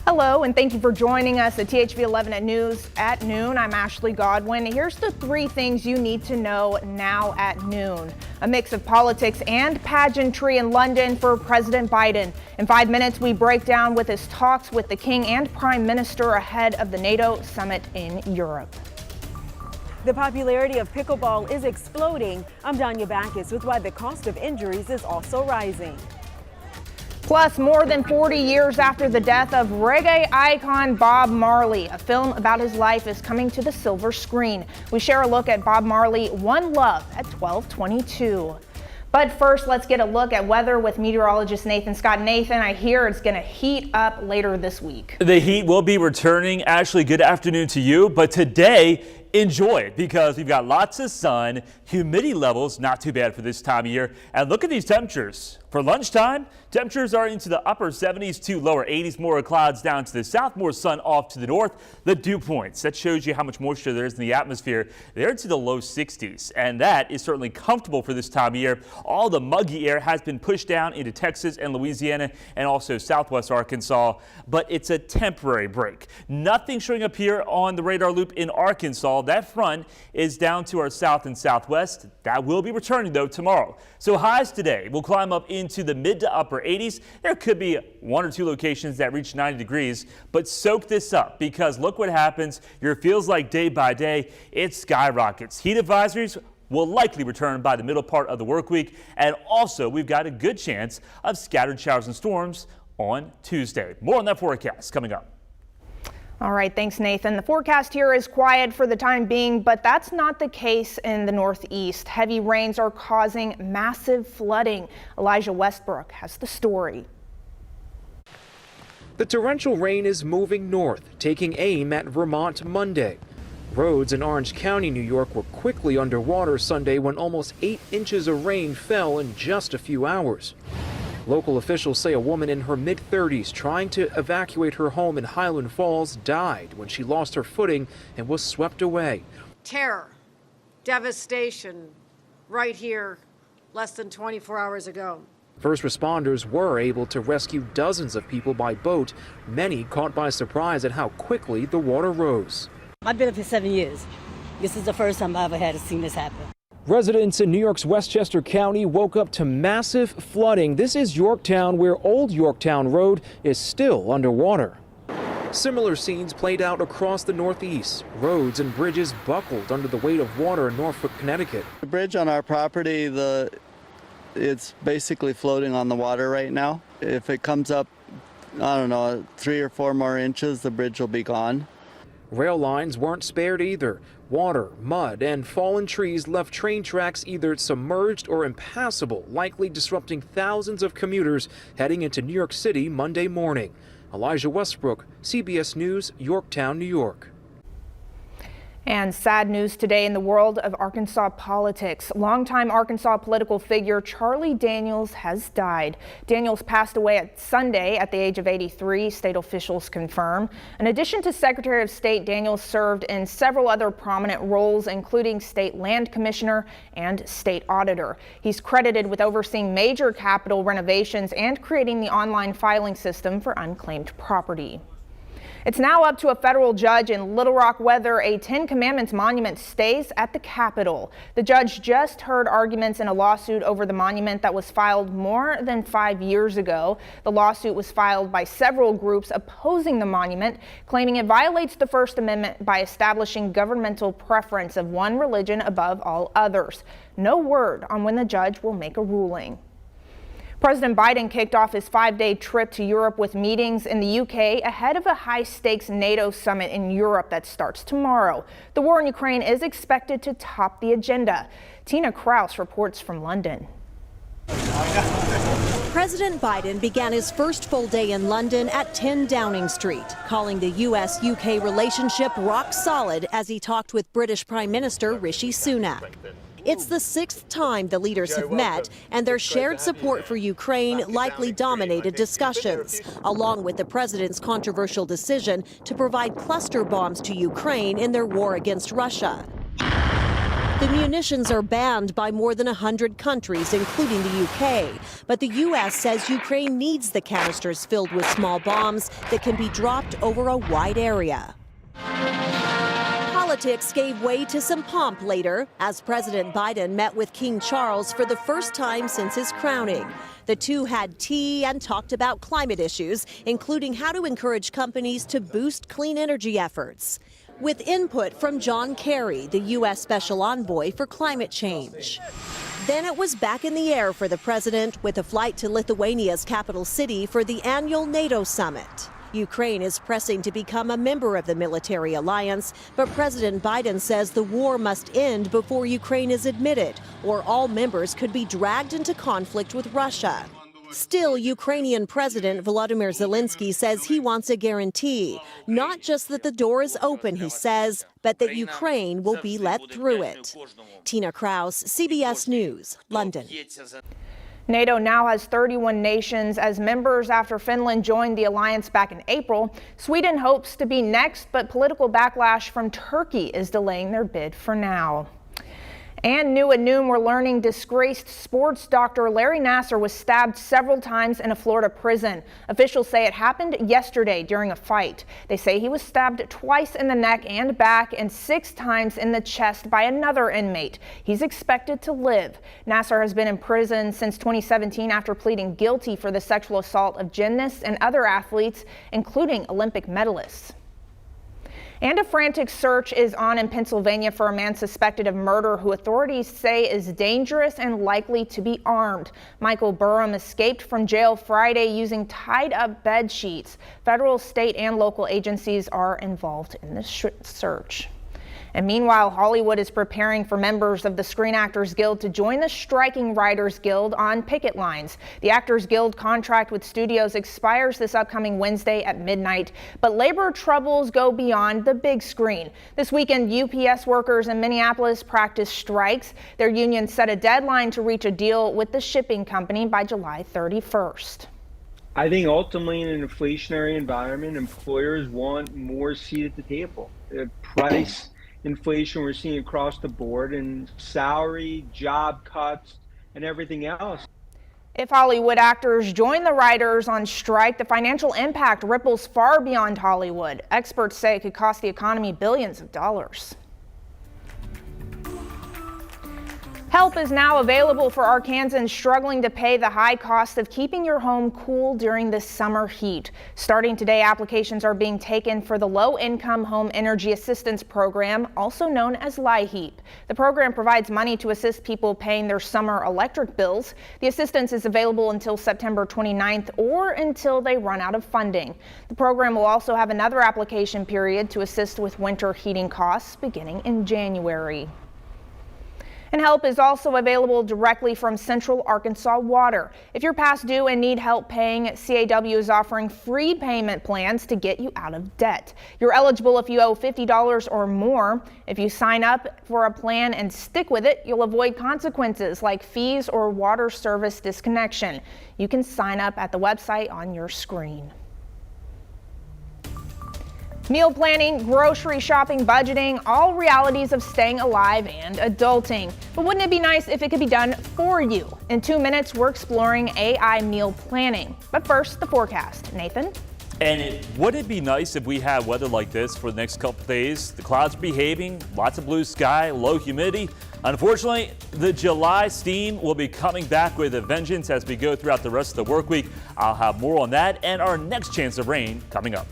Hello, and thank you for joining us at THV 11 at News at noon. I'm Ashley Godwin. Here's the 3 things you need to know now at noon. A mix of politics and pageantry in London for President Biden. In 5 minutes, we break down with his talks with the King and Prime Minister ahead of the NATO summit in Europe. The popularity of pickleball is exploding. I'm Danya Backus with why the cost of injuries is also rising. Plus, more than 40 years after the death of reggae icon Bob Marley, a film about his life is coming to the silver screen. We share a look at Bob Marley, One Love at 12:22. But first, let's get a look at weather with meteorologist Nathan Scott. Nathan, I hear it's going to heat up later this week. The heat will be returning. Ashley, good afternoon to you. But today, enjoy it because we've got lots of sun. Humidity levels not too bad for this time of year. And look at these temperatures. For lunchtime, temperatures are into the upper 70s to lower 80s. More clouds down to the south, more sun off to the north. The dew points, that shows you how much moisture there is in the atmosphere. They're into the low 60s, and that is certainly comfortable for this time of year. All the muggy air has been pushed down into Texas and Louisiana and also southwest Arkansas, but it's a temporary break. Nothing showing up here on the radar loop in Arkansas. That front is down to our south and southwest. That will be returning, though, tomorrow. So highs today will climb up into the mid to upper 80s. There could be 1 or 2 locations that reach 90 degrees, but soak this up because look what happens. Your feels like day by day, it skyrockets. Heat advisories will likely return by the middle part of the work week. And also, we've got a good chance of scattered showers and storms on Tuesday. More on that forecast coming up. All right, thanks, Nathan. The forecast here is quiet for the time being, but that's not the case in the Northeast. Heavy rains are causing massive flooding. Elijah Westbrook has the story. The torrential rain is moving north, taking aim at Vermont Monday. Roads in Orange County, New York were quickly underwater Sunday when almost 8 inches of rain fell in just a few hours. Local officials say a woman in her mid-30s trying to evacuate her home in Highland Falls died when she lost her footing and was swept away. Terror, devastation, right here, less than 24 hours ago. First responders were able to rescue dozens of people by boat, many caught by surprise at how quickly the water rose. I've been up here 7 years. This is the first time I ever had seen this happen. Residents in New York's Westchester County woke up to massive flooding. This is Yorktown, where Old Yorktown Road is still underwater. Similar scenes played out across the Northeast. Roads and bridges buckled under the weight of water in Norfolk, Connecticut. The bridge on our property, it's basically floating on the water right now. If it comes up, I don't know, 3 or 4 more inches, the bridge will be gone. Rail lines weren't spared either. Water, mud, and fallen trees left train tracks either submerged or impassable, likely disrupting thousands of commuters heading into New York City Monday morning. Elijah Westbrook, CBS News, Yorktown, New York. And sad news today in the world of Arkansas politics. Longtime Arkansas political figure Charlie Daniels has died. Daniels passed away at Sunday at the age of 83, state officials confirm. In addition to Secretary of State, Daniels served in several other prominent roles, including state land commissioner and state auditor. He's credited with overseeing major Capitol renovations and creating the online filing system for unclaimed property. It's now up to a federal judge in Little Rock whether a 10 Commandments monument stays at the Capitol. The judge just heard arguments in a lawsuit over the monument that was filed more than 5 years ago. The lawsuit was filed by several groups opposing the monument, claiming it violates the First Amendment by establishing governmental preference of one religion above all others. No word on when the judge will make a ruling. President Biden kicked off his 5-day trip to Europe with meetings in the UK ahead of a high-stakes NATO summit in Europe that starts tomorrow. The war in Ukraine is expected to top the agenda. Tina Kraus reports from London. President Biden began his first full day in London at 10 Downing Street, calling the US-UK relationship rock solid as he talked with British Prime Minister Rishi Sunak. It's the 6th time the leaders have met, and their shared support for Ukraine likely dominated discussions, along with the president's controversial decision to provide cluster bombs to Ukraine in their war against Russia. The munitions are banned by more than 100 countries, including the UK. But the U.S. says Ukraine needs the canisters filled with small bombs that can be dropped over a wide area. Politics gave way to some pomp later as President Biden met with King Charles for the first time since his crowning. The two had tea and talked about climate issues, including how to encourage companies to boost clean energy efforts. With input from John Kerry, the U.S. Special Envoy for Climate Change. Then it was back in the air for the president with a flight to Lithuania's capital city for the annual NATO summit. Ukraine is pressing to become a member of the military alliance, but President Biden says the war must end before Ukraine is admitted, or all members could be dragged into conflict with Russia. Still, Ukrainian President Volodymyr Zelensky says he wants a guarantee, not just that the door is open, he says, but that Ukraine will be let through it. Tina Kraus, CBS News, London. NATO now has 31 nations as members after Finland joined the alliance back in April. Sweden hopes to be next, but political backlash from Turkey is delaying their bid for now. And new at noon, we're learning disgraced sports doctor Larry Nassar was stabbed several times in a Florida prison. Officials say it happened yesterday during a fight. They say he was stabbed twice in the neck and back and 6 times in the chest by another inmate. He's expected to live. Nassar has been in prison since 2017 after pleading guilty for the sexual assault of gymnasts and other athletes, including Olympic medalists. And a frantic search is on in Pennsylvania for a man suspected of murder who authorities say is dangerous and likely to be armed. Michael Burham escaped from jail Friday using tied-up bed sheets. Federal, state, and local agencies are involved in this search. And meanwhile, Hollywood is preparing for members of the Screen Actors Guild to join the striking Writers Guild on picket lines. The Actors Guild contract with studios expires this upcoming Wednesday at midnight, but labor troubles go beyond the big screen. This weekend, UPS workers in Minneapolis practiced strikes. Their union set a deadline to reach a deal with the shipping company by July 31st. I think ultimately in an inflationary environment, employers want more seat at the table. Price inflation we're seeing across the board, and salary, job cuts, and everything else. If Hollywood actors join the writers on strike, the financial impact ripples far beyond Hollywood. Experts say it could cost the economy billions of dollars. Help is now available for Arkansans struggling to pay the high cost of keeping your home cool during this summer heat. Starting today, applications are being taken for the Low-Income Home Energy Assistance Program, also known as LIHEAP. The program provides money to assist people paying their summer electric bills. The assistance is available until September 29th or until they run out of funding. The program will also have another application period to assist with winter heating costs beginning in January. And help is also available directly from Central Arkansas Water. If you're past due and need help paying, CAW is offering free payment plans to get you out of debt. You're eligible if you owe $50 or more. If you sign up for a plan and stick with it, you'll avoid consequences like fees or water service disconnection. You can sign up at the website on your screen. Meal planning, grocery shopping, budgeting, all realities of staying alive and adulting. But wouldn't it be nice if it could be done for you? In 2 minutes, we're exploring AI meal planning. But first, the forecast. Nathan? And would it be nice if we had weather like this for the next couple days? The clouds are behaving, lots of blue sky, low humidity. Unfortunately, the July steam will be coming back with a vengeance as we go throughout the rest of the work week. I'll have more on that and our next chance of rain coming up.